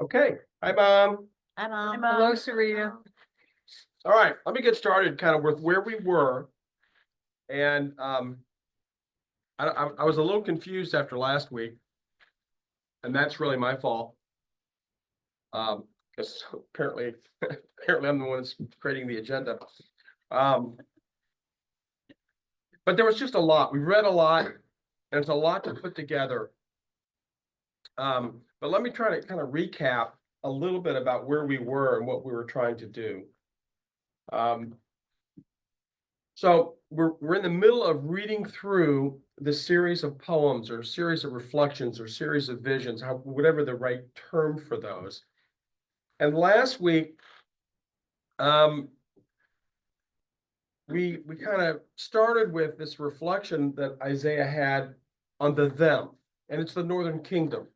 Okay, hi, Mom. Hello, Sarita. All right, let me get started kind of with where we were. And I was a little confused after last week, and that's really my fault. Because apparently, apparently I'm the one that's creating the agenda. But there was just a lot. We read a lot, and it's a lot to put together. But let me try to kind of recap a little bit about where we were and what we were trying to do. So we're in the middle of reading through this series of poems or series of reflections or series of visions, whatever the right term for those. And last week, we kind of started with this reflection that Isaiah had on the them, and it's the northern kingdom.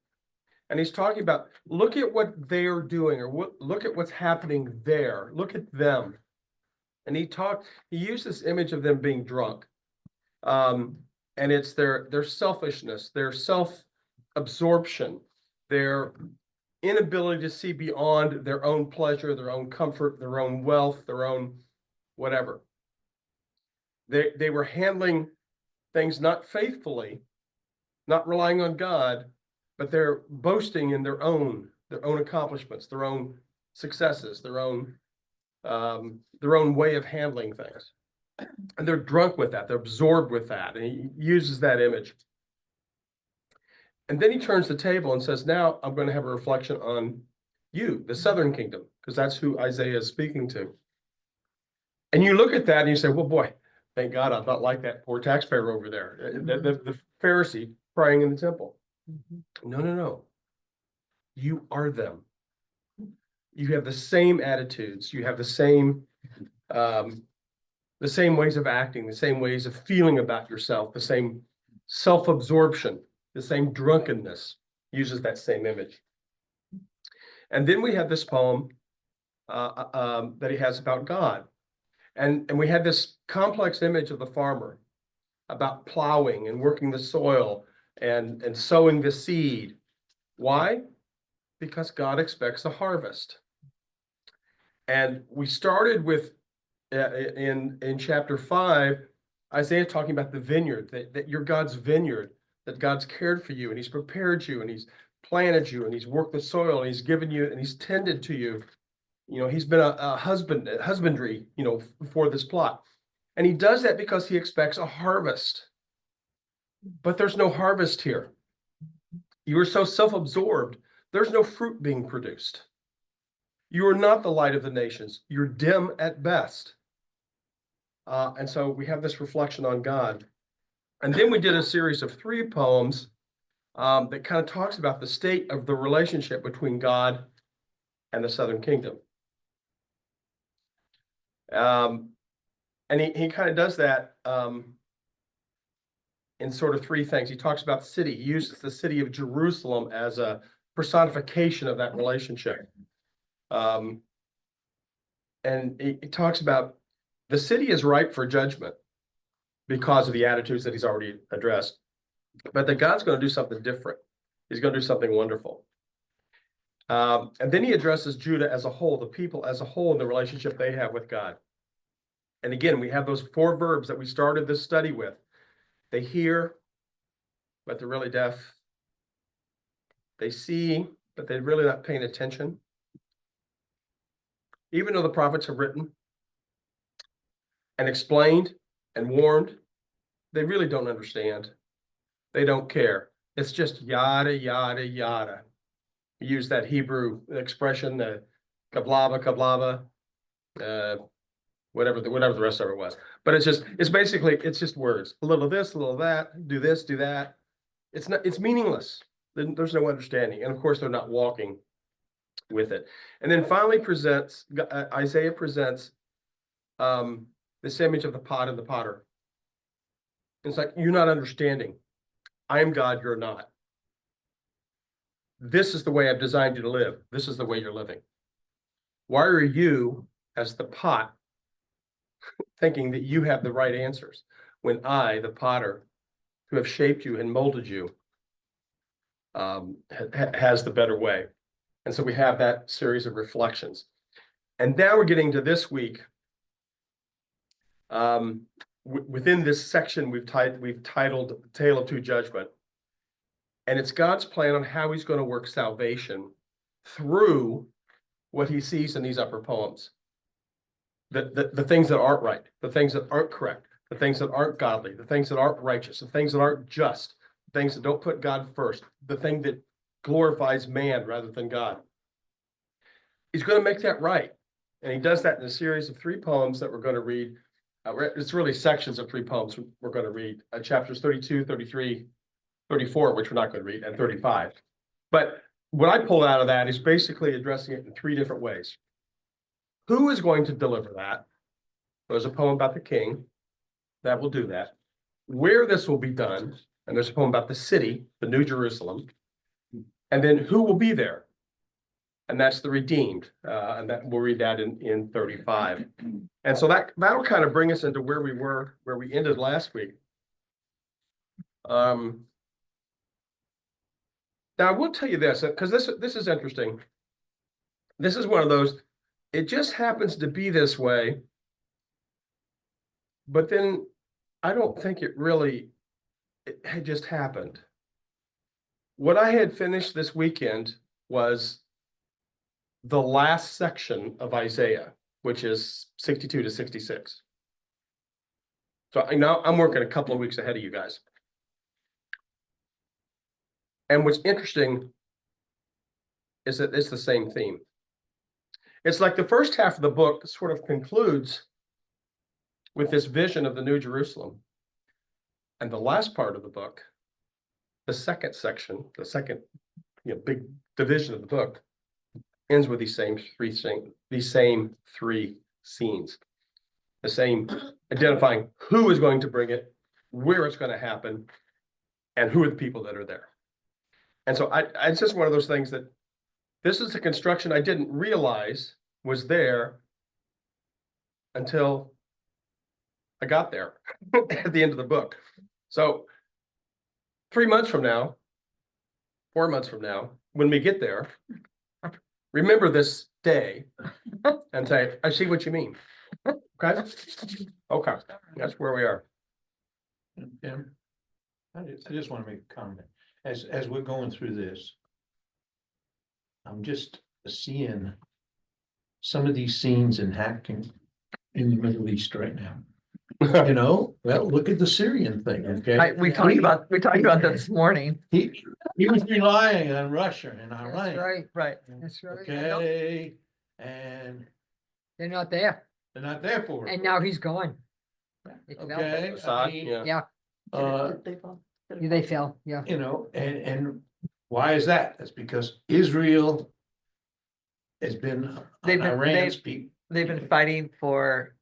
And he's talking about, look at what they're doing, or look at what's happening there. Look at them. And he used this image of them being drunk. And it's their selfishness, their self-absorption, their inability to see beyond their own pleasure, their own comfort, their own wealth, their own whatever. They were handling things not faithfully, not relying on God, but they're boasting in their own accomplishments, their own successes, their own way of handling things. And they're drunk with that. They're absorbed with that. And he uses that image. And then he turns the table and says, now I'm going to have a reflection on you, the southern kingdom, because that's who Isaiah is speaking to. And you look at that and you say, well, boy, thank God I'm not like that poor taxpayer over there, the Pharisee praying in the temple. No. You are them. You have the same attitudes. You have the same ways of acting, the same ways of feeling about yourself, the same self-absorption, the same drunkenness. Uses that same image. And then we have this poem that he has about God. And we had this complex image of the farmer about plowing and working the soil and sowing the seed. Why? Because God expects a harvest. And we started with in chapter 5, Isaiah talking about the vineyard, that you're God's vineyard, that God's cared for you and he's prepared you and he's planted you and he's worked the soil and he's given you and he's tended to you. You know, he's been a husbandry, for this plot. And he does that because he expects a harvest. But there's no harvest here. You are so self-absorbed, there's no fruit being produced. You are not the light of the nations. You're dim at best. And so we have this reflection on God. And then we did a series of 3 poems that kind of talks about the state of the relationship between God and the southern kingdom. And he kind of does that in sort of 3 things. He talks about the city. He uses the city of Jerusalem as a personification of that relationship. And he talks about the city is ripe for judgment because of the attitudes that he's already addressed, but that God's going to do something different. He's going to do something wonderful. And then he addresses Judah as a whole, the people as a whole, in the relationship they have with God. And again, we have those 4 verbs that we started this study with. They hear, but they're really deaf. They see, but they're really not paying attention. Even though the prophets have written and explained and warned, they really don't understand. They don't care. It's just yada, yada, yada. We use that Hebrew expression, kablaba, whatever the rest of it was. But it's just words. A little of this, a little of that, do this, do that. It's meaningless. There's no understanding. And of course, they're not walking with it. And then finally Isaiah presents this image of the pot and the potter. It's like, you're not understanding. I am God, you're not. This is the way I've designed you to live. This is the way you're living. Why are you, as the pot, thinking that you have the right answers when I, the potter, who have shaped you and molded you, has the better way? And so we have that series of reflections. And now we're getting to this week. Within this section, we've titled Tale of Two Judgment. And it's God's plan on how he's going to work salvation through what he sees in these upper poems. The things that aren't right, the things that aren't correct, the things that aren't godly, the things that aren't righteous, the things that aren't just, the things that don't put God first, the thing that glorifies man rather than God. He's going to make that right. And he does that in a series of 3 poems that we're going to read. It's really sections of 3 poems we're going to read, chapters 32, 33, 34, which we're not going to read, and 35. But what I pulled out of that is basically addressing it in 3 different ways. Who is going to deliver that? There's a poem about the king that will do that. Where this will be done, and there's a poem about the city, the New Jerusalem, and then who will be there? And that's the redeemed, and that we'll read that in 35. And so that'll kind of bring us into where we ended last week. Now I will tell you this, because this is interesting. This is one of those, it just happens to be this way, but then I don't think it had just happened. What I had finished this weekend was the last section of Isaiah, which is 62 to 66. So I'm working a couple of weeks ahead of you guys. And what's interesting is that it's the same theme. It's like the first half of the book sort of concludes with this vision of the New Jerusalem. And the last part of the book, the second section, the second big division of the book, ends with these same 3 scenes. The same identifying who is going to bring it, where it's going to happen, and who are the people that are there. And so it's just one of those things that this is a construction I didn't realize was there until I got there at the end of the book. So 3 months from now, 4 months from now, when we get there, remember this day and say, I see what you mean. Okay? Okay. That's where we are. Tim, I just want to make a comment. As we're going through this, I'm just seeing some of these scenes enacting in the Middle East right now. Well, look at the Syrian thing, okay? We talked about that this morning. He was relying on Russia and That's Iran, right, right. That's right. okay? And They're not there. they're not there for it. And now he's gone. They fell. Okay, I Assad, mean, yeah. They fell, yeah. and why is that? That's because Israel has been They've on been- Iran's peak. They've been fighting for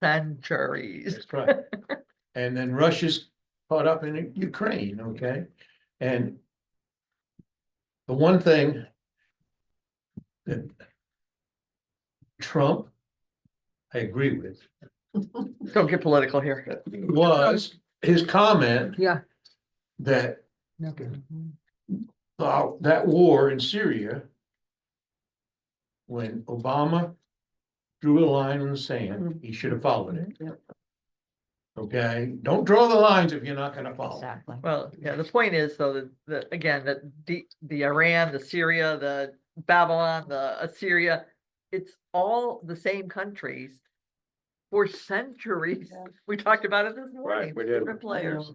centuries. That's right. And then Russia's caught up in Ukraine, okay? And the one thing that Trump, I agree with, Don't get political here. was his comment Yeah. that No. that war in Syria, when Obama drew a line in the sand, he should have followed it. Okay, don't draw the lines if you're not gonna follow. Exactly. Well, yeah, the point is though, that again, that the Iran, the Syria, the Babylon, the Assyria, it's all the same countries for centuries. We talked about it this morning. we did. Different players.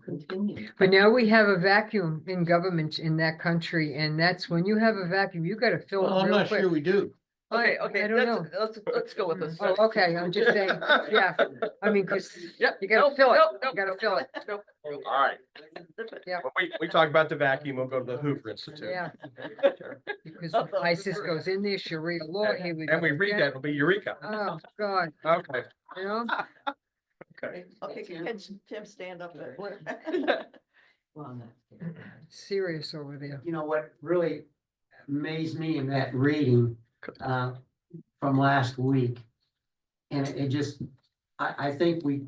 But now we have a vacuum in government in that country, and that's when you have a vacuum, you gotta fill Well, it I'm real not quick. sure we do. Okay, I don't know. let's go with this. Oh, okay, I'm just saying, yeah, I mean, cause Yep. you gotta Nope, fill it, nope, you nope, gotta nope, fill it. nope. All right. Yeah. When we talk about the vacuum, we'll go to the Hoover Institute. Yeah. Because if ISIS goes in there, Sharia law, here we go. And we read again. that, it'll be Eureka. Oh, God, Okay, you know, okay. Okay, can Tim stand up there? Well, serious over there. you know what really amazed me in that reading from last week. And it just, I think we,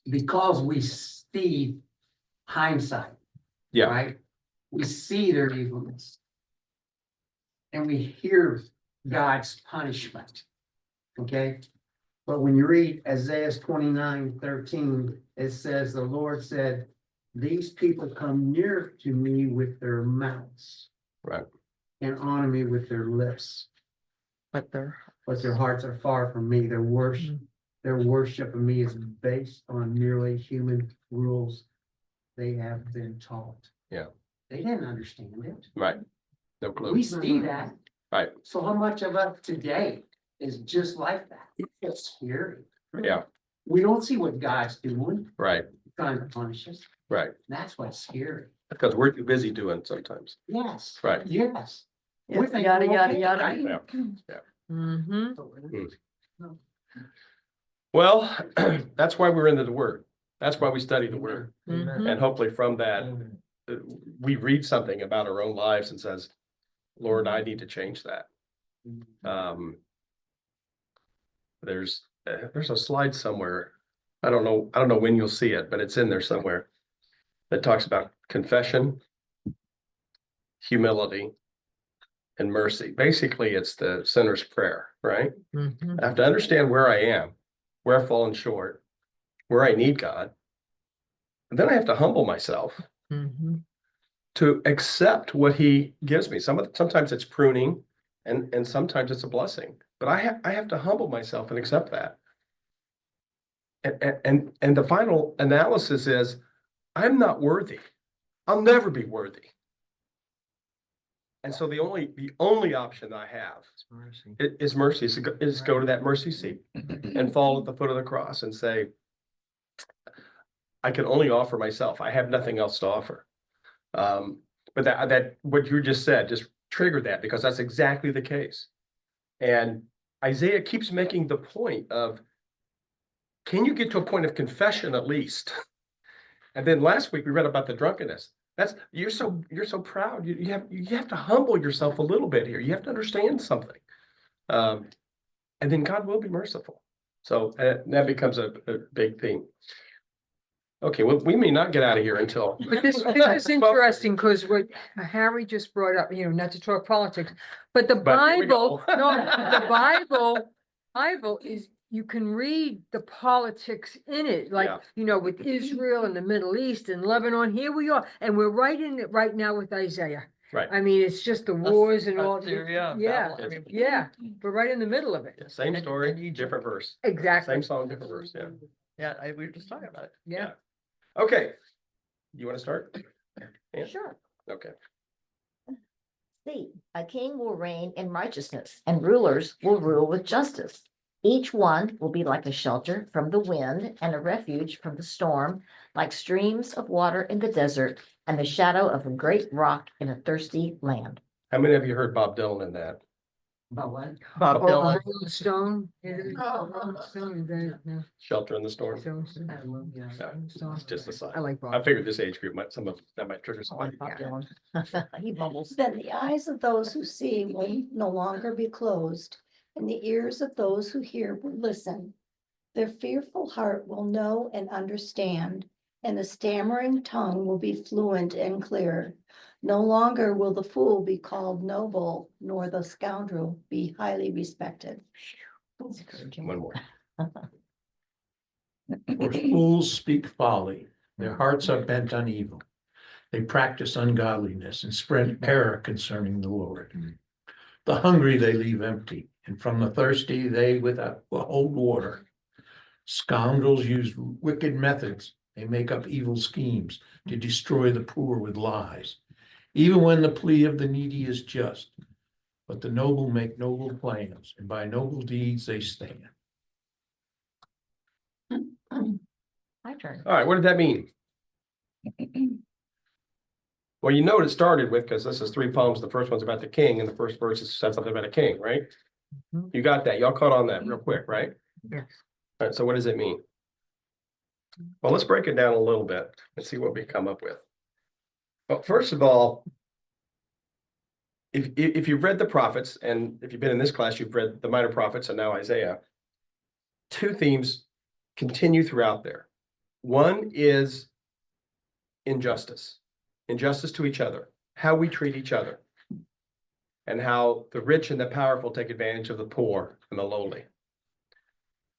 because we see hindsight. Yeah. Right? We see their evilness. and we hear God's punishment. Okay? But when you read Isaiah 29:13, it says, the Lord said, these people come near to me with their mouths. Right. And honor me with their lips, But they're. but their hearts are far from me. Their worship of me is based on merely human rules they have been taught. Yeah. They didn't understand it. Right. No clue. We see that. Right. So how much of us today is just like that? It's scary. Yeah, We don't see what God's doing, right, trying to punish us. right. That's what's scary. Because we're too busy doing it sometimes. Yes. Right. Yes. Yeah, We think yada, we're yada, okay, yada. right? Yeah. Mm-hmm. Well, that's why we're into the word. That's why we study the word. Mhm. And hopefully from that, we read something about our own lives and says, Lord, I need to change that. There's a slide somewhere. I don't know when you'll see it, but it's in there somewhere. That talks about confession, humility, and mercy. Basically, it's the sinner's prayer, right? Mhm. I have to understand where I am, where I've fallen short, where I need God. And then I have to humble myself Mhm. to accept what he gives me. Sometimes it's pruning and sometimes it's a blessing, but I have to humble myself and accept that. And the final analysis is I'm not worthy. I'll never be worthy. And so the only option I have is mercy, is go to that mercy seat and fall at the foot of the cross and say, I can only offer myself. I have nothing else to offer. But that what you just said just triggered that because that's exactly the case. And Isaiah keeps making the point of, can you get to a point of confession at least? And then last week we read about the drunkenness. You're so proud. You have to humble yourself a little bit here. You have to understand something. And then God will be merciful. So that becomes a big theme. Okay, well, we may not get out of here until. But this is interesting because what Harry just brought up, not to talk politics, but the But here we Bible, go. no, the Bible is, you can read the politics in it, like, Yeah. With Israel and the Middle East and Lebanon, here we are, and we're right in it right now with Isaiah. Right. I mean, it's just the wars and all. Syria, Yeah, Babylon, I mean, yeah, we're right in the middle of it. Same And story, Egypt. different verse. Exactly. Same song, different verse. Yeah. Yeah, we were just talking about it. Yeah. Okay. You want to start? Yeah. Sure. Okay. See, a king will reign in righteousness, and rulers will rule with justice. Each one will be like a shelter from the wind and a refuge from the storm, like streams of water in the desert and the shadow of a great rock in a thirsty land. How many of you heard Bob Dylan in that? But what? Bob Or Dylan. Rolling Stone. Rolling Stone, Shelter in the Storm? Yeah. It's just a sign. I like I Bob. figured this age group that might trigger I somebody. like Bob Dylan. He bubbles. Then the eyes of those who see will no longer be closed, and the ears of those who hear will listen. Their fearful heart will know and understand, and the stammering tongue will be fluent and clear. No longer will the fool be called noble, nor the scoundrel be highly respected. One more. For fools speak folly, their hearts are bent on evil. They practice ungodliness and spread error concerning the Lord. The hungry they leave empty, and from the thirsty they withhold water. Scoundrels use wicked methods. They make up evil schemes to destroy the poor with lies. Even when the plea of the needy is just, but the noble make noble plans, and by noble deeds they stand. My turn. All right, what did that mean? Well, you know what it started with, because this is 3 poems. The first one's about the king, and the first verse said something about a king, right? Mhm. You got that. Y'all caught on that real quick, right? Yes. All right, so what does it mean? Well, let's break it down a little bit and see what we come up with. Well, first of all, if you've read the prophets, and if you've been in this class, you've read the minor prophets and now Isaiah, 2 themes continue throughout there. One is injustice to each other, how we treat each other. and how the rich and the powerful take advantage of the poor and the lowly.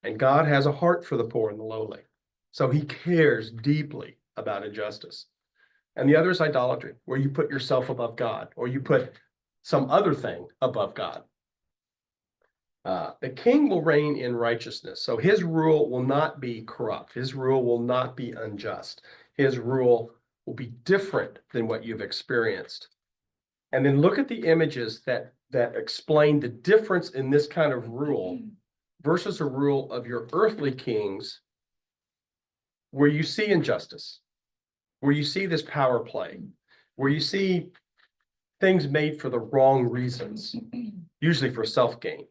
And God has a heart for the poor and the lowly. So he cares deeply about injustice. And the other is idolatry, where you put yourself above God, or you put some other thing above God. The king will reign in righteousness. So his rule will not be corrupt. His rule will not be unjust. His rule will be different than what you've experienced. And then look at the images that explain the difference in this kind of rule versus a rule of your earthly kings, where you see injustice, where you see this power play, where you see things made for the wrong reasons, usually for self-gain.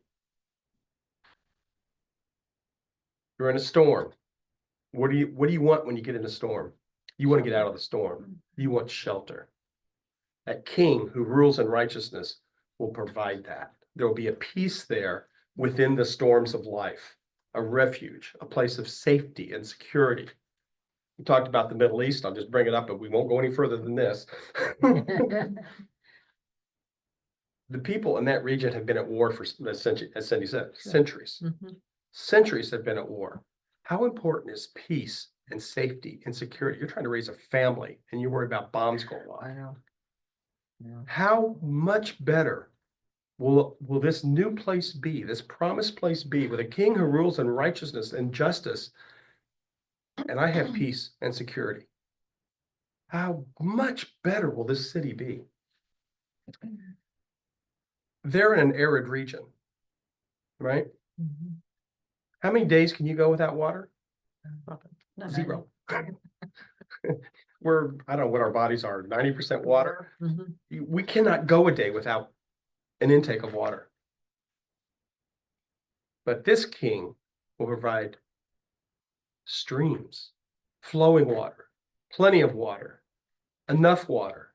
You're in a storm. What do you want when you get in a storm? You want to get out of the storm. You want shelter. That king who rules in righteousness will provide that. There will be a peace there within the storms of life, a refuge, a place of safety and security. We talked about the Middle East. I'll just bring it up, but we won't go any further than this. The people in that region have been at war for, as Cindy said, centuries. Mhm. Centuries have been at war. How important is peace and safety and security? You're trying to raise a family and you worry about bombs going off. I know. How much better will this new place be, this promised place be, with a king who rules in righteousness and justice, and I have peace and security? How much better will this city be? They're in an arid region, right? Mhm. How many days can you go without water? No, Zero. We're, I don't know what our bodies are, 90% water. Mhm. We cannot go a day without an intake of water. But this king will provide streams, flowing water, plenty of water, enough water.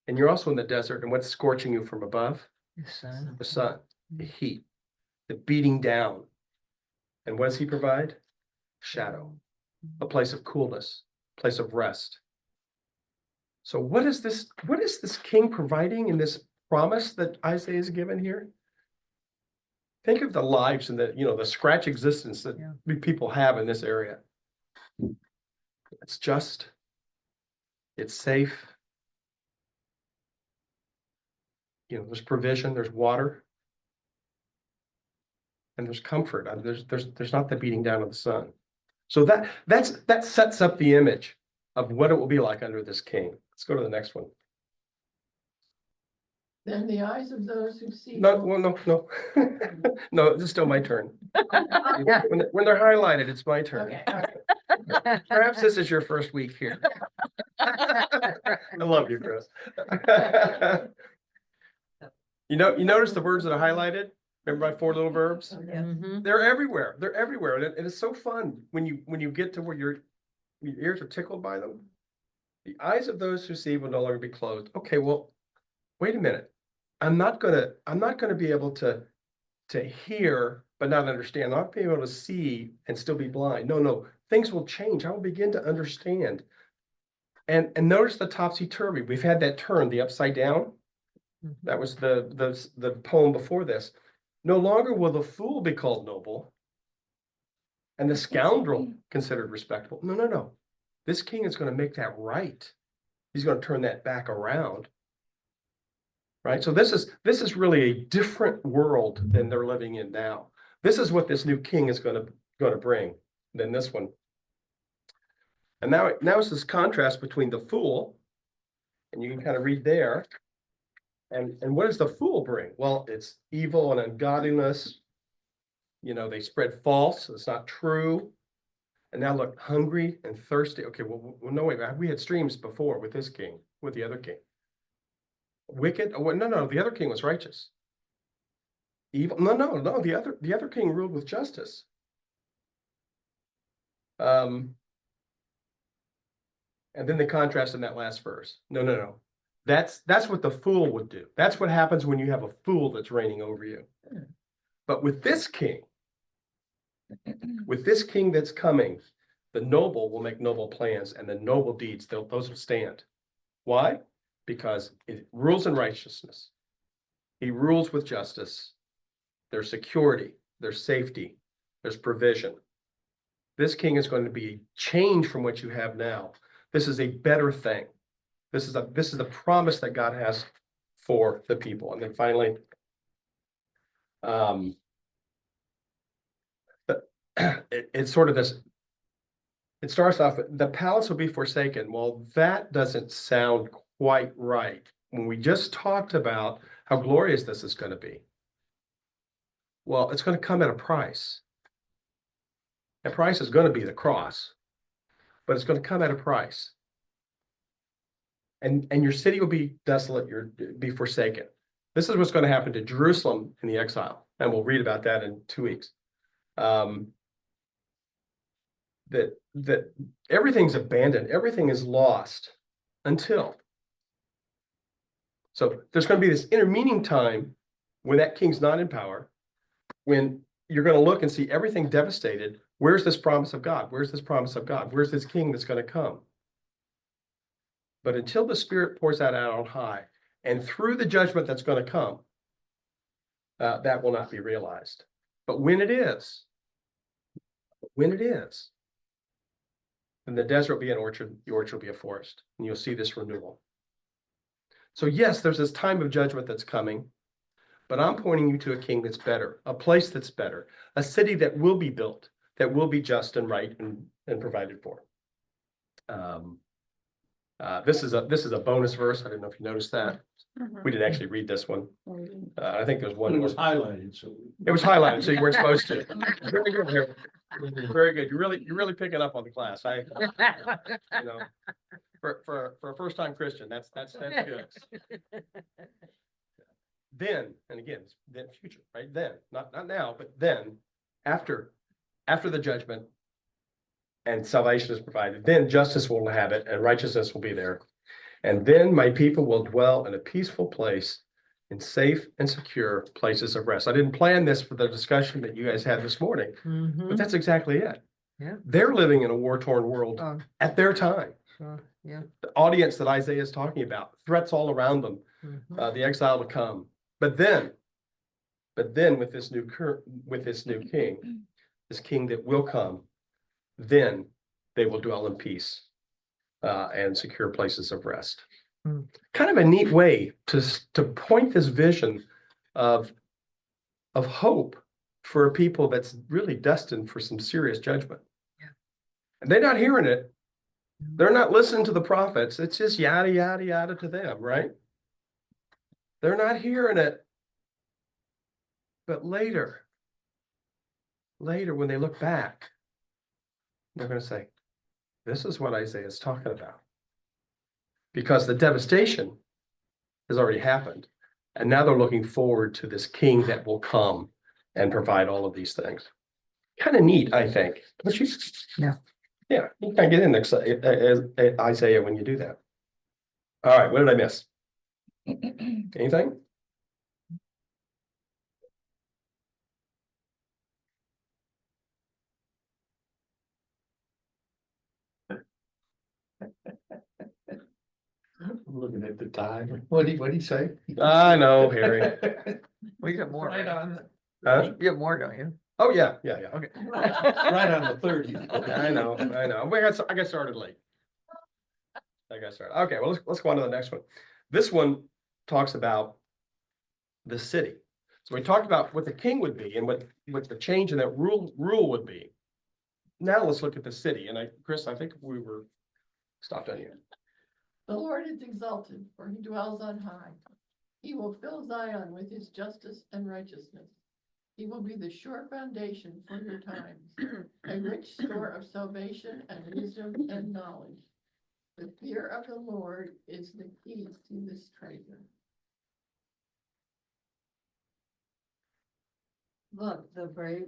And you're also in the desert, and what's scorching you from above? The sun. The sun, the heat, the beating down. And what does he provide? Shadow, a place of coolness, place of rest. So what is this king providing in this promise that Isaiah is given here? Think of the lives and the scratch existence that Yeah. we people have in this area. It's just, it's safe. There's provision, there's water, and there's comfort. There's not the beating down of the sun. So that sets up the image of what it will be like under this king. Let's go to the next one. Then the eyes of those who see. No, well, no. No, it's still my turn. Yeah. When they're highlighted, it's my turn. Okay, all right. Perhaps this is your first week here. I love you, Chris. You notice the words that are highlighted? Remember my 4 little verbs? Mhm. They're everywhere. They're everywhere. And it's so fun when you get to where your ears are tickled by them. The eyes of those who see will no longer be closed. Okay, well, wait a minute. I'm not gonna be able to hear but not understand. I'm not being able to see and still be blind. No, things will change. I will begin to understand. And notice the topsy-turvy. We've had that turn, the upside down. That was the poem before this. No longer will the fool be called noble and the scoundrel considered respectable. No. This king is going to make that right. He's going to turn that back around. Right? So this is really a different world than they're living in now. This is what this new king is going to bring than this one. And now it's this contrast between the fool, and you can kind of read there. And what does the fool bring? Well, it's evil and ungodliness. They spread false. It's not true. And now look, hungry and thirsty. Okay, well, no, wait, we had streams before with this king, with the other king. Wicked. Oh, no, the other king was righteous. Evil. No, the other king ruled with justice. And then the contrast in that last verse. No. That's what the fool would do. That's what happens when you have a fool that's reigning over you. But with this king that's coming, the noble will make noble plans, and the noble deeds, those will stand. Why? because it rules in righteousness. He rules with justice. There's security, there's safety, there's provision. This king is going to be a change from what you have now. This is a better thing. This is the promise that God has for the people. And then finally, it's sort of this, it starts off, the palace will be forsaken. Well, that doesn't sound quite right. When we just talked about how glorious this is going to be. Well, it's going to come at a price. That price is going to be the cross, but it's going to come at a price. And your city will be desolate, be forsaken. This is what's going to happen to Jerusalem in the exile. And we'll read about that in 2 weeks. That everything's abandoned, everything is lost until. So there's going to be this intervening time when that king's not in power, when you're going to look and see everything devastated. Where's this promise of God? Where's this promise of God? Where's this king that's going to come? But until the Spirit pours that out on high, and through the judgment that's going to come, that will not be realized. But when it is, then the desert will be an orchard, the orchard will be a forest, and you'll see this renewal. So yes, there's this time of judgment that's coming, but I'm pointing you to a king that's better, a place that's better, a city that will be built, that will be just and right and provided for. This is a bonus verse. I didn't know if you noticed that. We didn't actually read this one. I think there's one. It was highlighted, so. It was highlighted, so you weren't supposed to. Very good here. Very good. You're really picking up on the class. For a first-time Christian, that's good. Then, and again, it's then future, right? Then, not now, but then, after the judgment and salvation is provided, then justice will inhabit and righteousness will be there. And then my people will dwell in a peaceful place in safe and secure places of rest. I didn't plan this for the discussion that you guys had this morning, but that's exactly it. Yeah. They're living in a war-torn world Oh, at their time. sure, yeah. The audience that Isaiah is talking about, threats all around them, Mhm. the exile to come. But then with this new king, this king that will come, then they will dwell in peace and secure places of rest. Mm. Kind of a neat way to point this vision of hope for a people that's really destined for some serious judgment. Yeah. And they're not hearing it. They're not listening to the prophets. It's just yada, yada, yada to them, right? They're not hearing it. But later, when they look back, they're going to say, this is what Isaiah is talking about. Because the devastation has already happened. And now they're looking forward to this king that will come and provide all of these things. Kind of neat, I think. But you can get in there, Isaiah, when you do that. All right, what did I miss? Anything? I'm looking at the time. What'd he say? I know, Harry. We got more, Right right? on, Huh? You have more, don't you? Oh, yeah. Okay. right on the 30. I know. I got started late. Okay, well, let's go on to the next one. This one talks about the city. So we talked about what the king would be and what the change in that rule would be. Now let's look at the city. And Chris, I think we were stopped on you. The Lord is exalted, for he dwells on high. He will fill Zion with his justice and righteousness. He will be the sure foundation for your times, a rich store of salvation and wisdom and knowledge. The fear of the Lord is the key to this treasure. Look, their brave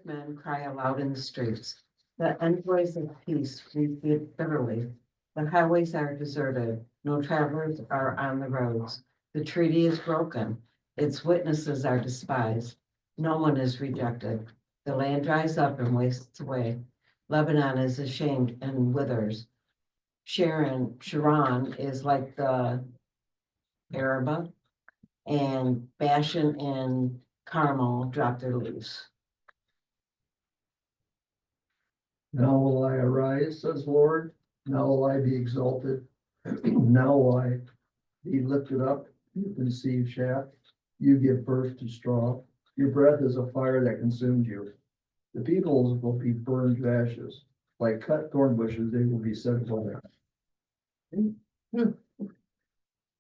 men cry aloud in the streets. The envoys of peace weep bitterly. The highways are deserted. No travelers are on the roads. The treaty is broken. Its witnesses are despised. No one is rejected. The land dries up and wastes away. Lebanon is ashamed and withers. Sharon is like the Araba, and Bashan and Carmel drop their leaves. Now will I arise, says Lord, now will I be exalted, now will I be lifted up, you conceive shaft, you give birth to straw, your breath is a fire that consumes you. The peoples will be burned to ashes, like cut thorn bushes, they will be set afire.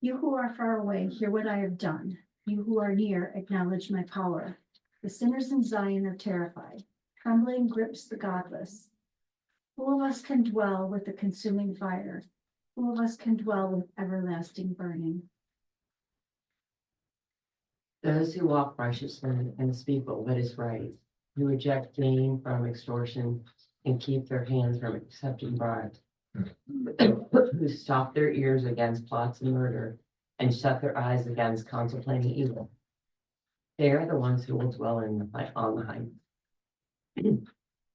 You who are far away, hear what I have done. You who are near, acknowledge my power. The sinners in Zion are terrified. Trembling grips the godless. Who of us can dwell with the consuming fire? Who of us can dwell with everlasting burning? Those who walk righteously and speak what is right, who reject gain from extortion and keep their hands from accepting bribes, who stop their ears against plots and murder and shut their eyes against contemplating evil. They are the ones who will dwell on the heights,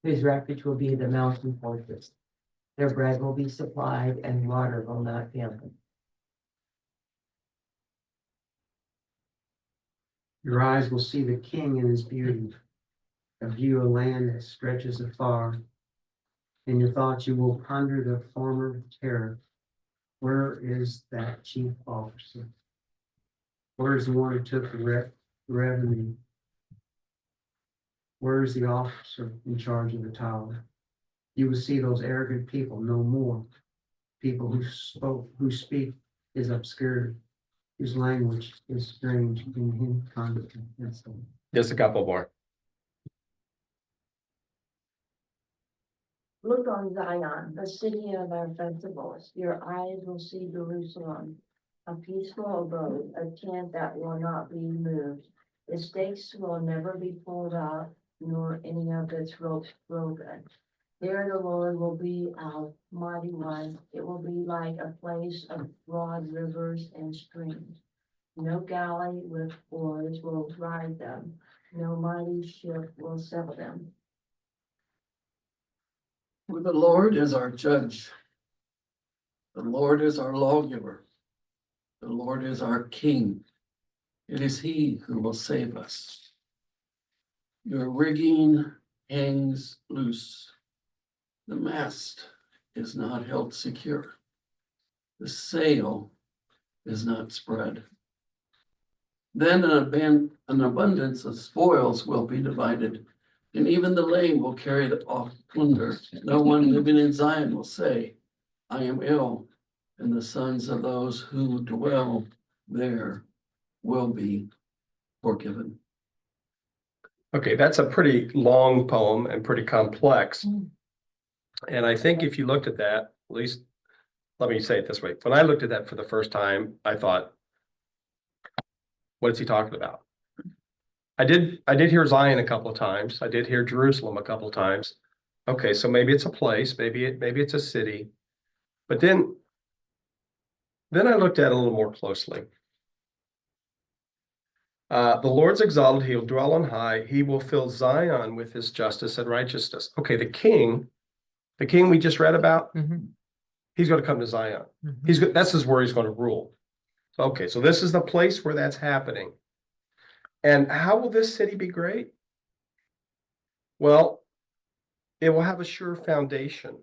whose refuge will be the mountain fortress. Their bread will be supplied and water will not fail them. Your eyes will see the king in his beauty, of you a land that stretches afar. In your thoughts you will ponder the former terror. Where is that chief officer? Where is the one who took the revenue? Where is the officer in charge of the tower? You will see those arrogant people no more. People who speak is obscure, whose language is strange in him conduct. Just a couple more. Look on Zion, the city of our festivals. Your eyes will see Jerusalem, a peaceful abode, a tent that will not be moved. The stakes will never be pulled out, nor any of its ropes broken. There the Lord will be our mighty one. It will be like a place of broad rivers and streams. No galley with oars will ride them. No mighty ship will sail them. For the Lord is our judge. The Lord is our lawgiver. The Lord is our king. It is he who will save us. Your rigging hangs loose. The mast is not held secure. The sail is not spread. Then an abundance of spoils will be divided, and even the lame will carry off plunder. No one living in Zion will say, I am ill, and the sons of those who dwell there will be forgiven. Okay, that's a pretty long poem and pretty complex. And I think if you looked at that, at least, let me say it this way. When I looked at that for the first time, I thought, what is he talking about? I did hear Zion a couple of times. I did hear Jerusalem a couple of times. Okay, so maybe it's a place, maybe it's a city. But then I looked at it a little more closely. The Lord's exalted, he will dwell on high, he will fill Zion with his justice and righteousness. Okay, the king we just read about, he's going to come to Zion. This is where he's going to rule. Okay, so this is the place where that's happening. And how will this city be great? Well, it will have a sure foundation.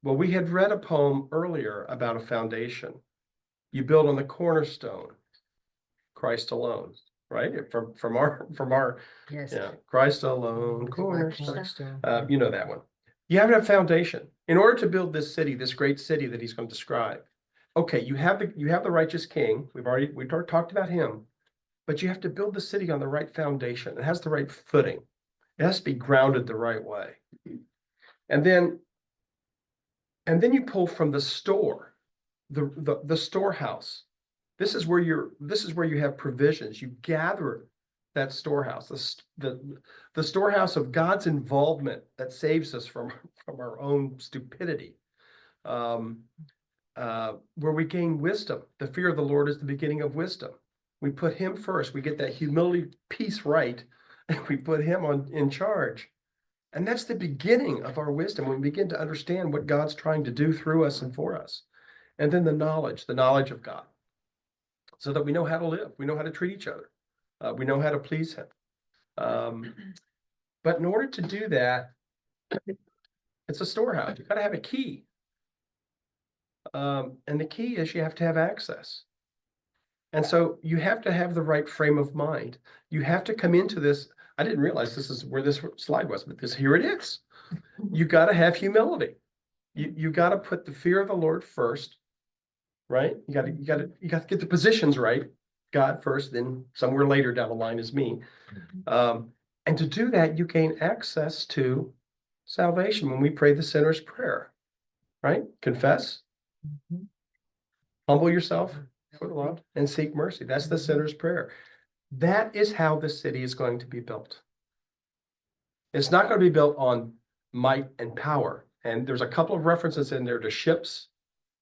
Well, we had read a poem earlier about a foundation. You build on the cornerstone, Christ alone, right? From our Yes. yeah, Christ alone, cornerstone. Cornerstone. You know that one. You have to have foundation in order to build this city, this great city that he's going to describe. Okay, you have the righteous king. We talked about him, but you have to build the city on the right foundation. It has the right footing. It has to be grounded the right way. And then you pull from the store, the storehouse. This is where you have provisions. You gather that storehouse, the storehouse of God's involvement that saves us from our own stupidity. Where we gain wisdom. The fear of the Lord is the beginning of wisdom. We put him first. We get that humility piece right, and we put him in charge. And that's the beginning of our wisdom, when we begin to understand what God's trying to do through us and for us. And then the knowledge of God, so that we know how to live, we know how to treat each other, we know how to please him. But in order to do that, it's a storehouse. You gotta have a key. And the key is you have to have access. And so you have to have the right frame of mind. You have to come into this. I didn't realize this is where this slide was, but here it is. You got to have humility. You got to put the fear of the Lord first, right? You got to get the positions right. God first, then somewhere later down the line is me. And to do that, you gain access to salvation when we pray the sinner's prayer, right? Confess, humble yourself for the Lord, and seek mercy. That's the sinner's prayer. That is how the city is going to be built. It's not going to be built on might and power. And there's a couple of references in there to ships.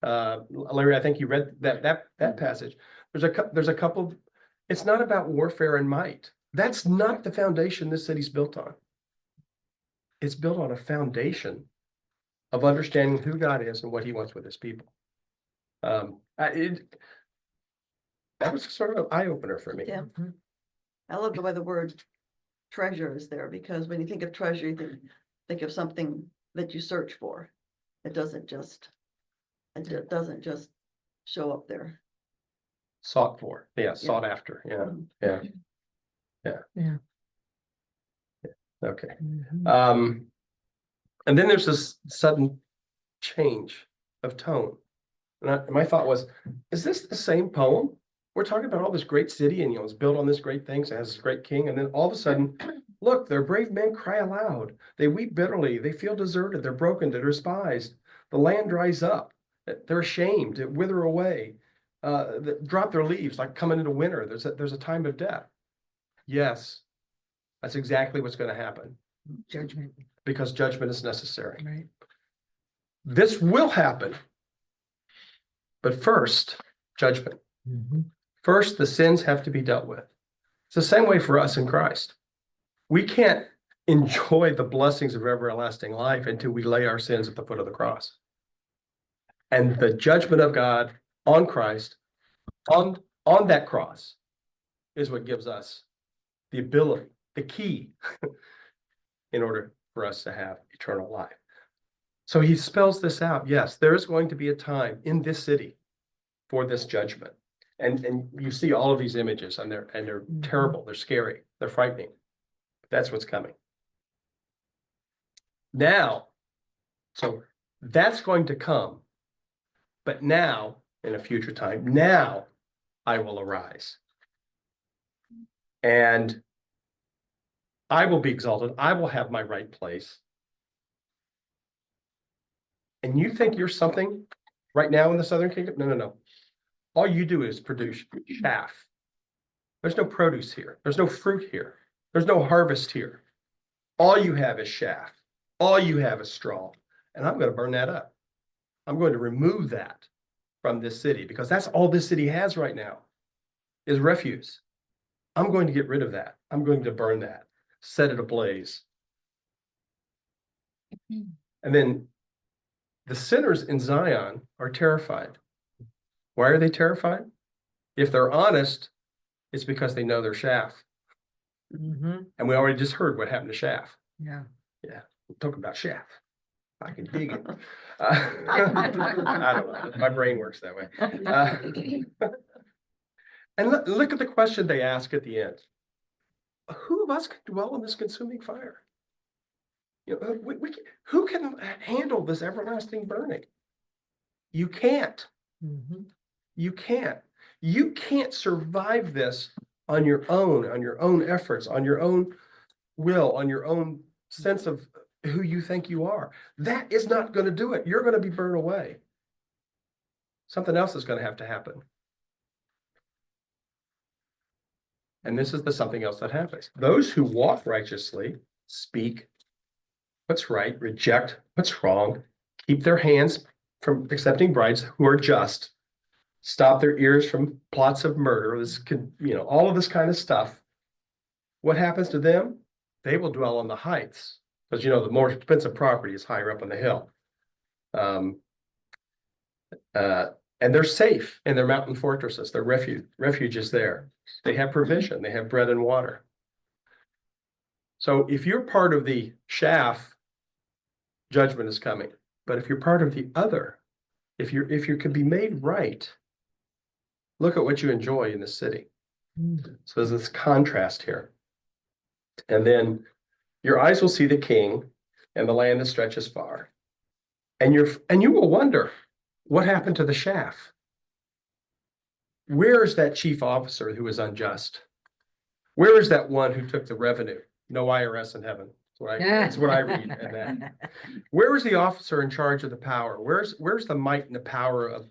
Larry, I think you read that passage. There's a couple. It's not about warfare and might. That's not the foundation this city's built on. It's built on a foundation of understanding who God is and what he wants with his people. That was sort of an eye-opener for me. Yeah. I love the way the word treasure is there, because when you think of treasure, you think of something that you search for. It doesn't just show up there. Sought for, sought after, yeah. Okay. And then there's this sudden change of tone. And my thought was, is this the same poem? We're talking about all this great city, and it's built on this great thing, so it has this great king, and then all of a sudden, look, their brave men cry aloud. They weep bitterly. They feel deserted. They're broken. They're despised. The land dries up. They're ashamed. They wither away. They drop their leaves like coming into winter. There's a time of death. Yes, that's exactly what's going to happen. Judgment, Because judgment is necessary. right? This will happen. But first, judgment. First, the sins have to be dealt with. It's the same way for us in Christ. We can't enjoy the blessings of everlasting life until we lay our sins at the foot of the cross. And the judgment of God on Christ, on that cross, is what gives us the ability, the key, in order for us to have eternal life. So he spells this out. Yes, there is going to be a time in this city for this judgment. And you see all of these images, and they're terrible, they're scary, they're frightening. That's what's coming. Now, so that's going to come. But now, in a future time, now I will arise. And I will be exalted. I will have my right place. And you think you're something right now in the Southern Kingdom? No. All you do is produce chaff. There's no produce here. There's no fruit here. There's no harvest here. All you have is chaff. All you have is straw. And I'm going to burn that up. I'm going to remove that from this city, because that's all this city has right now is refuse. I'm going to get rid of that. I'm going to burn that, set it ablaze. And then the sinners in Zion are terrified. Why are they terrified? If they're honest, it's because they know their chaff. And we already just heard what happened to chaff. Yeah. Talking about chaff. I can dig it. I don't know. My brain works that way. And look at the question they ask at the end. Who of us can dwell in this consuming fire? Who can handle this everlasting burning? You can't. You can't. You can't survive this on your own efforts, on your own will, on your own sense of who you think you are. That is not going to do it. You're going to be burned away. Something else is going to have to happen. And this is the something else that happens. Those who walk righteously, speak what's right, reject what's wrong, keep their hands from accepting bribes, who are just, stop their ears from plots of murder, all of this kind of stuff. What happens to them? They will dwell on the heights. Because you know, the more expensive property is higher up on the hill. And they're safe in their mountain fortresses, their refuge is there. They have provision, they have bread and water. So if you're part of the chaff, judgment is coming. But if you're part of the other, if you could be made right, look at what you enjoy in the city. So there's this contrast here. And then your eyes will see the king and the land that stretches far. And you will wonder, what happened to the chaff? Where is that chief officer who is unjust? Where is that one who took the revenue? No IRS in heaven. That's what I read in that. Where is the officer in charge of the power? Where's the might and the power of,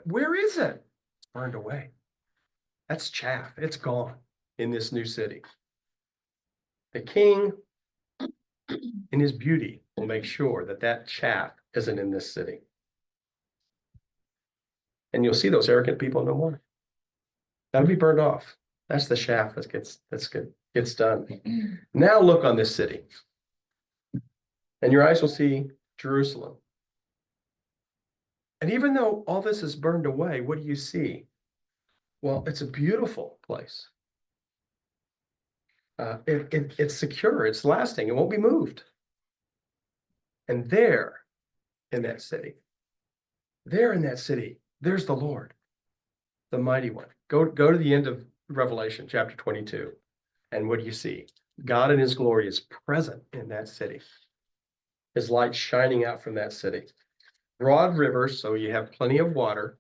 where is it? It's burned away. That's chaff. It's gone in this new city. The king in his beauty will make sure that that chaff isn't in this city. And you'll see those arrogant people no more. That'll be burned off. That's the chaff that gets done. Now look on this city. And your eyes will see Jerusalem. And even though all this is burned away, what do you see? Well, it's a beautiful place. It's secure, it's lasting, it won't be moved. And there in that city, there's the Lord, the mighty one. Go to the end of Revelation chapter 22. And what do you see? God in his glory is present in that city. His light shining out from that city. Broad rivers, so you have plenty of water.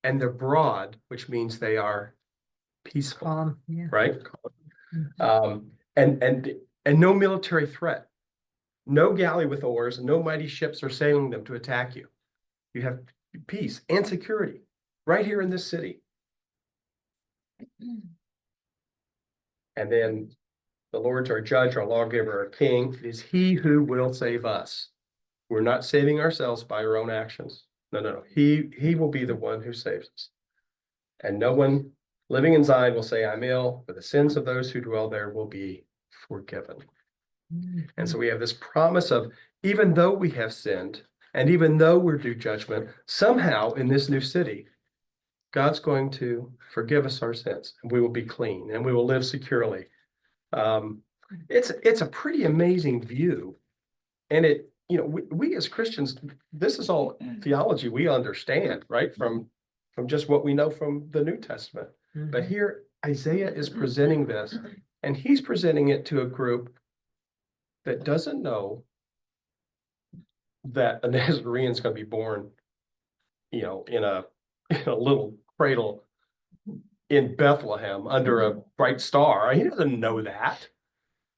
And they're broad, which means they are peaceful, Yeah. right? And no military threat. No galley with oars, no mighty ships are sailing them to attack you. You have peace and security right here in this city. And then the Lord's our judge, our lawgiver, our king. It is he who will save us. We're not saving ourselves by our own actions. No. He will be the one who saves us. And no one living in Zion will say, I'm ill, but the sins of those who dwell there will be forgiven. And so we have this promise of, even though we have sinned, and even though we're due judgment, somehow in this new city, God's going to forgive us our sins, and we will be clean, and we will live securely. It's a pretty amazing view. And we as Christians, this is all theology we understand, right? From just what we know from the New Testament. But here Isaiah is presenting this, and he's presenting it to a group that doesn't know that a Nazarene is going to be born, in a little cradle in Bethlehem under a bright star. He doesn't know that.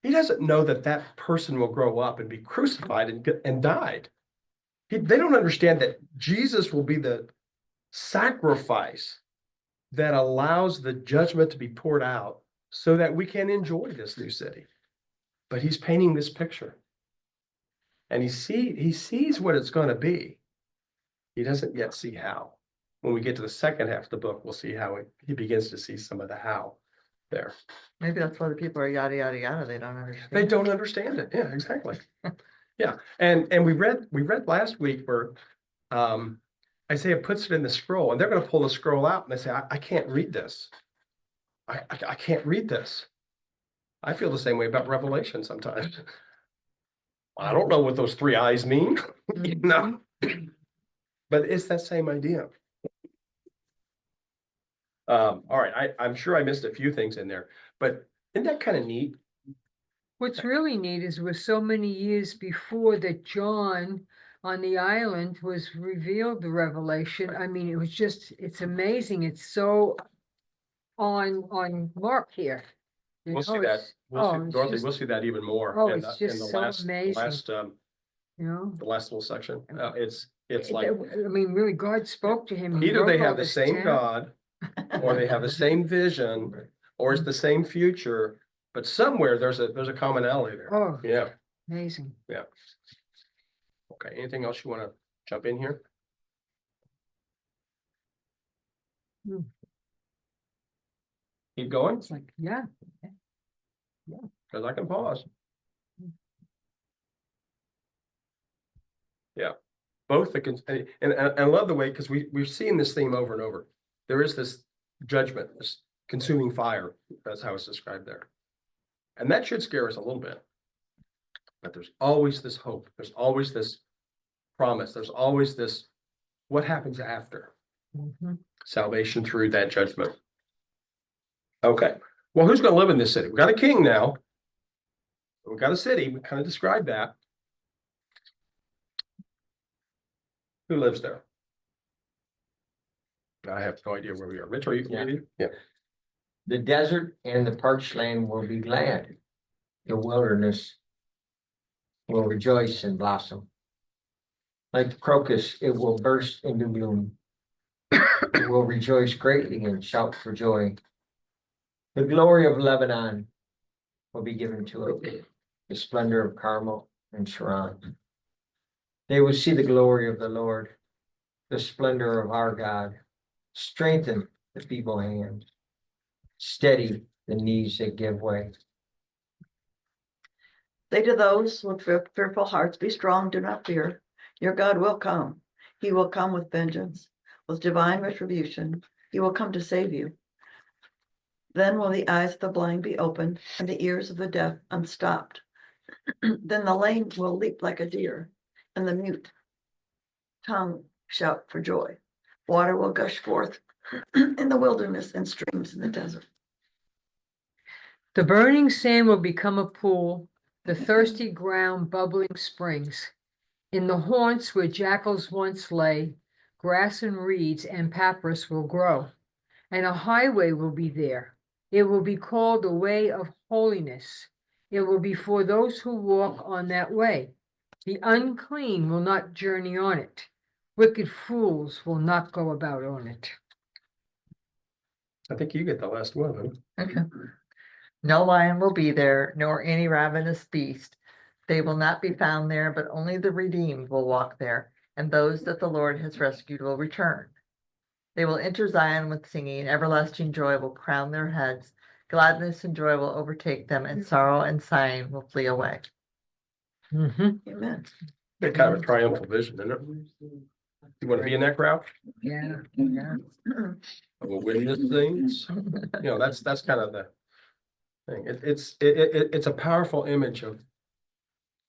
He doesn't know that that person will grow up and be crucified and died. They don't understand that Jesus will be the sacrifice that allows the judgment to be poured out so that we can enjoy this new city. But he's painting this picture. And he sees what it's going to be. He doesn't yet see how. When we get to the second half of the book, we'll see how he begins to see some of the how there. Maybe that's why the people are yada, yada, yada. They don't understand. They don't understand it. Yeah, exactly. Yeah. And we read last week where Isaiah puts it in the scroll, and they're going to pull the scroll out and they say, I can't read this. I can't read this. I feel the same way about Revelation sometimes. I don't know what those three eyes mean, but it's that same idea. All right, I'm sure I missed a few things in there, but isn't that kind of neat? What's really neat is we're so many years before that John on the island was revealed the revelation. I mean, it's amazing. It's so on mark here. We'll see that. Dorothy, we'll see that even more in it's the just so amazing. The last little section. It's like, I mean, really, God spoke to him. either they have the same God, or they have the same vision, or it's the same future, but somewhere there's a commonality there. Oh, Yeah. amazing. Yeah. Okay, anything else you want to jump in here? Keep going, It's like, yeah. because I can pause. Both and I love the way, because we've seen this theme over and over. There is this judgment, this consuming fire, that's how it's described there. And that should scare us a little bit. But there's always this hope, there's always this promise, there's always this, what happens after salvation through that judgment. Okay, well, who's gonna live in this city? We got a king now. We got a city, we kind of described that. Who lives there? I have no idea where we are. Rich, are you? Yeah. The desert and the parched land will be glad. The wilderness will rejoice and blossom. Like the crocus, it will burst into bloom. It will rejoice greatly and shout for joy. The glory of Lebanon will be given to it, the splendor of Carmel and Sharon. They will see the glory of the Lord, the splendor of our God. Strengthen the feeble hand, steady the knees that give way. Say to those with fearful hearts, be strong, do not fear. Your God will come. He will come with vengeance, with divine retribution. He will come to save you. Then will the eyes of the blind be opened and the ears of the deaf unstopped. Then the lame will leap like a deer and the mute tongue shout for joy. Water will gush forth in the wilderness and streams in the desert. The burning sand will become a pool, the thirsty ground bubbling springs. In the haunts where jackals once lay, grass and reeds and papyrus will grow, and a highway will be there. It will be called the way of holiness. It will be for those who walk on that way. The unclean will not journey on it. Wicked fools will not go about on it. I think you get the last one, huh? Okay. No lion will be there, nor any ravenous beast. They will not be found there, but only the redeemed will walk there, and those that the Lord has rescued will return. They will enter Zion with singing, everlasting joy will crown their heads. Gladness and joy will overtake them, and sorrow and sighing will flee away. Amen. They're kind of a triumphal vision, isn't it? You want to be in that crowd? Yeah. We'll win this things. You know, that's kind of the thing. It's a powerful image of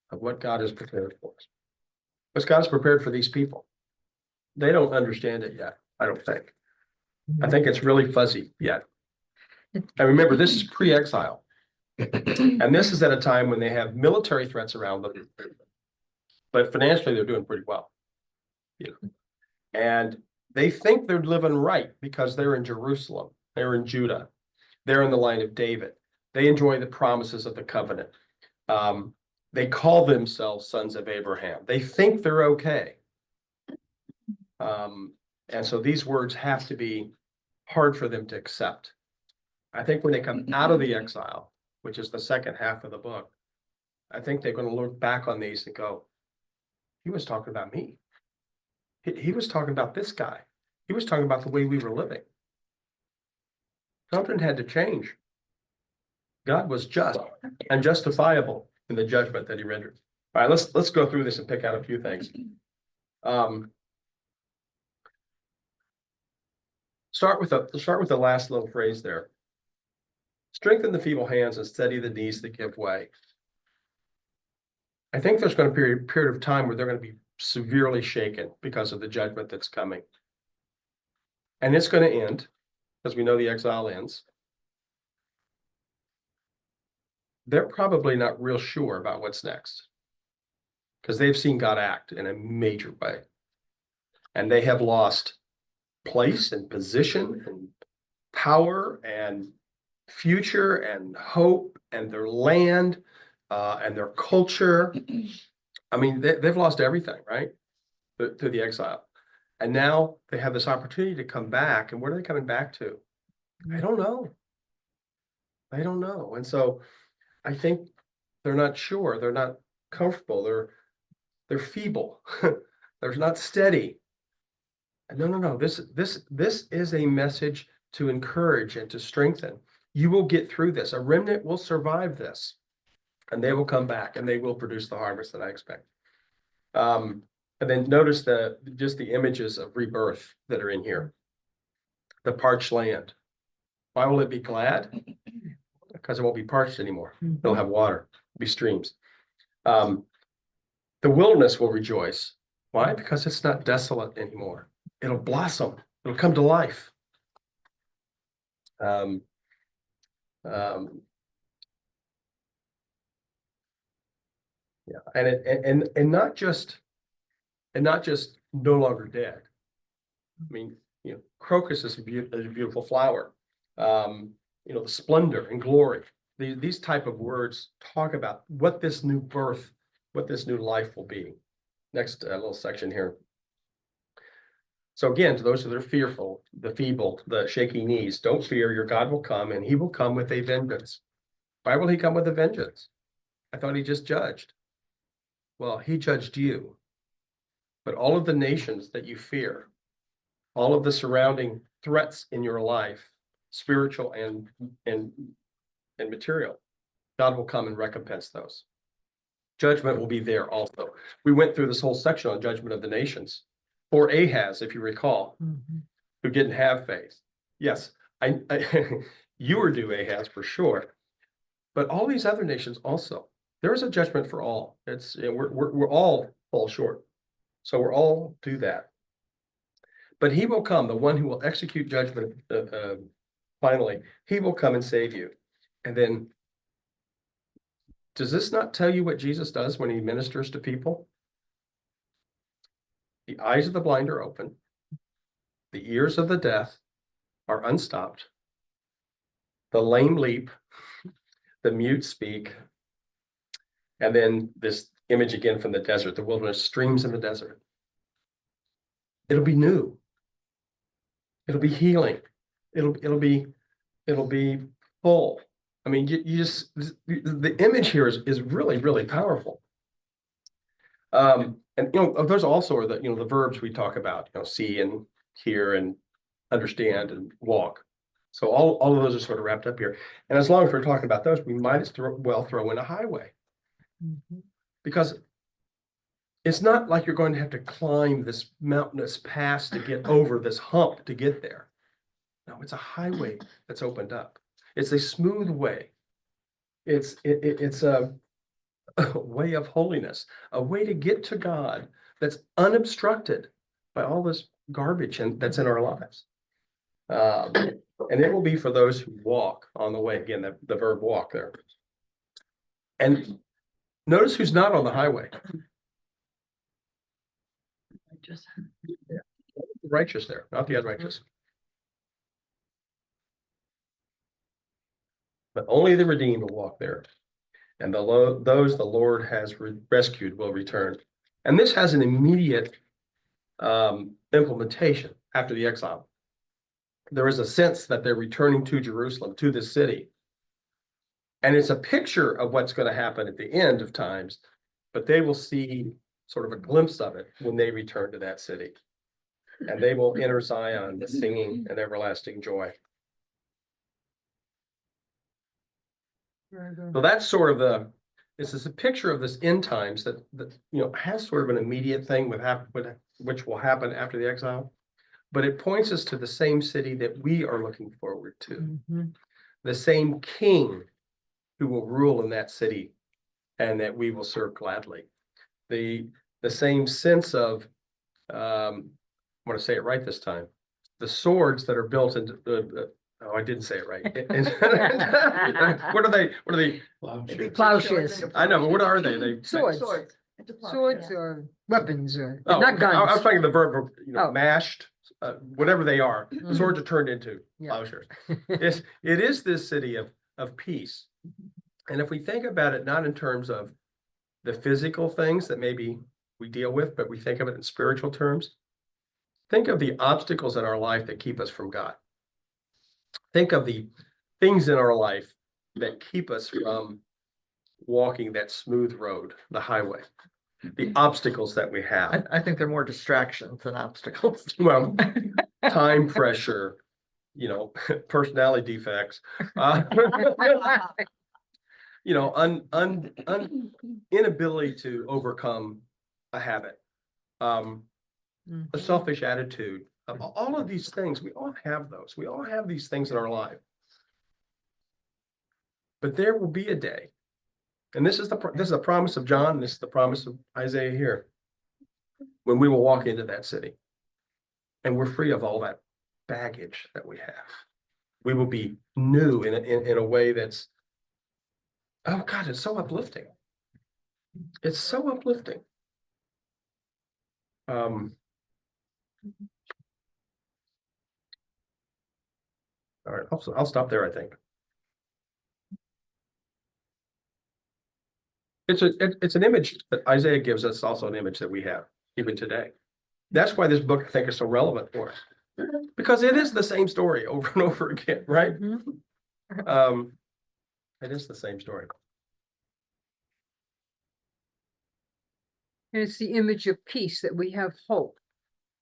what God has prepared for us. What God has prepared for these people. They don't understand it yet, I don't think. I think it's really fuzzy yet. And remember, this is pre-exile. And this is at a time when they have military threats around them. But financially, they're doing pretty well. You know? And they think they're living right because they're in Jerusalem, they're in Judah, they're in the line of David. They enjoy the promises of the covenant. They call themselves sons of Abraham. They think they're okay. And so these words have to be hard for them to accept. I think when they come out of the exile, which is the second half of the book, I think they're going to look back on these and go, he was talking about me. He was talking about this guy. He was talking about the way we were living. Something had to change. God was just and justifiable in the judgment that he rendered. All right, let's go through this and pick out a few things. Start with the last little phrase there. Strengthen the feeble hands and steady the knees that give way. I think there's going to be a period of time where they're going to be severely shaken because of the judgment that's coming. And it's going to end, because we know the exile ends. They're probably not real sure about what's next, because they've seen God act in a major way. And they have lost place and position and power and future and hope and their land and their culture. I mean, they've lost everything, right? To the exile. And now they have this opportunity to come back. And where are they coming back to? I don't know. I don't know. And so I think they're not sure. They're not comfortable. They're feeble. They're not steady. No. This is a message to encourage and to strengthen. You will get through this. A remnant will survive this, and they will come back and they will produce the harvest that I expect. And then notice just the images of rebirth that are in here. The parched land. Why will it be glad? Because it won't be parched anymore. It'll have water, be streams. The wilderness will rejoice. Why? Because it's not desolate anymore. It'll blossom. It'll come to life. Um, yeah, and not just no longer dead. I mean, crocus is a beautiful flower. The splendor and glory. These type of words talk about what this new birth, what this new life will be. Next little section here. So again, to those that are fearful, the feeble, the shaky knees, don't fear, your God will come and he will come with a vengeance. Why will he come with a vengeance? I thought he just judged. Well, he judged you. But all of the nations that you fear, all of the surrounding threats in your life, spiritual and material, God will come and recompense those. Judgment will be there also. We went through this whole section on judgment of the nations. For Ahaz, if you recall, who didn't have faith. Yes, you were due, Ahaz, for sure. But all these other nations also. There is a judgment for all. We're all fall short. So we're all do that. But he will come, the one who will execute judgment finally. He will come and save you. And then, does this not tell you what Jesus does when he ministers to people? The eyes of the blind are open. The ears of the deaf are unstopped. The lame leap. The mute speak. And then this image again from the desert, the wilderness, streams in the desert. It'll be new. It'll be healing. It'll be full. I mean, you just, the image here is really, really powerful. And those also are the verbs we talk about, see and hear and understand and walk. So all of those are sort of wrapped up here. And as long as we're talking about those, we might as well throw in a highway. Because it's not like you're going to have to climb this mountainous pass to get over this hump to get there. No, it's a highway that's opened up. It's a smooth way. It's a way of holiness, a way to get to God that's unobstructed by all this garbage that's in our lives. And it will be for those who walk on the way. Again, the verb walk there. And notice who's not on the highway. Righteous there, not the unrighteous. But only the redeemed will walk there. And those the Lord has rescued will return. And this has an immediate implementation after the exile. There is a sense that they're returning to Jerusalem, to this city. And it's a picture of what's going to happen at the end of times, but they will see sort of a glimpse of it when they return to that city. And they will enter Zion with singing and everlasting joy. So that's sort of this is a picture of this end times that has sort of an immediate thing which will happen after the exile, but it points us to the same city that we are looking forward to, the same king who will rule in that city and that we will serve gladly. The same sense of, I'm going to say it right this time, the swords that are built into oh, I didn't say it right. What are they? Plowshares. I know, but what are they? Swords. Swords or weapons or not okay. I was guns. thinking the verb, Oh. mashed, whatever they are. The swords are turned into Yeah. plowshares. It is this city of peace. And if we think about it, not in terms of the physical things that maybe we deal with, but we think of it in spiritual terms. Think of the obstacles in our life that keep us from God. Think of the things in our life that keep us from walking that smooth road, the highway, the obstacles that we have. I think they're more distractions than obstacles. Well, time pressure, personality defects, inability to overcome a habit, a Mhm. selfish attitude, all of these things, we all have those. We all have these things in our life. But there will be a day. And this is the promise of John, and this is the promise of Isaiah here. When we will walk into that city. And we're free of all that baggage that we have. We will be new in a way that's, oh God, it's so uplifting. It's so uplifting. All right, I'll stop there, I think. It's an image that Isaiah gives us, also an image that we have even today. That's why this book, I think, is so relevant for us. Because it is the same story over and over again, right? Mhm. It is the same story. And it's the image of peace, that we have hope.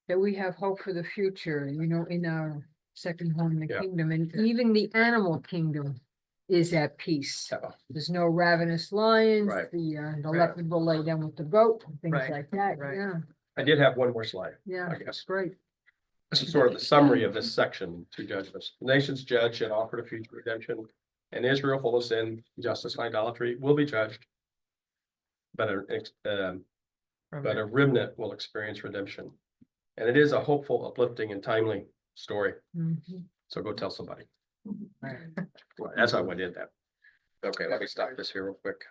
That we have hope for the future, in our second home in the Yeah. kingdom, and even the animal kingdom is at peace. Yeah. There's no ravenous lions, Right. the Right. leopard will lay down with the goat, and things Right, like that, right. yeah, I did have one more slide, yeah, I guess. great. This is sort of the summary of this section, two judgments. The nation's judge had offered a future redemption, and Israel, full of sin, injustice, and idolatry, will be judged. But a remnant will experience redemption. And it is a hopeful, uplifting, and timely story. Mhm. So go tell somebody. That's how I did that. Okay, let me stop this here real quick.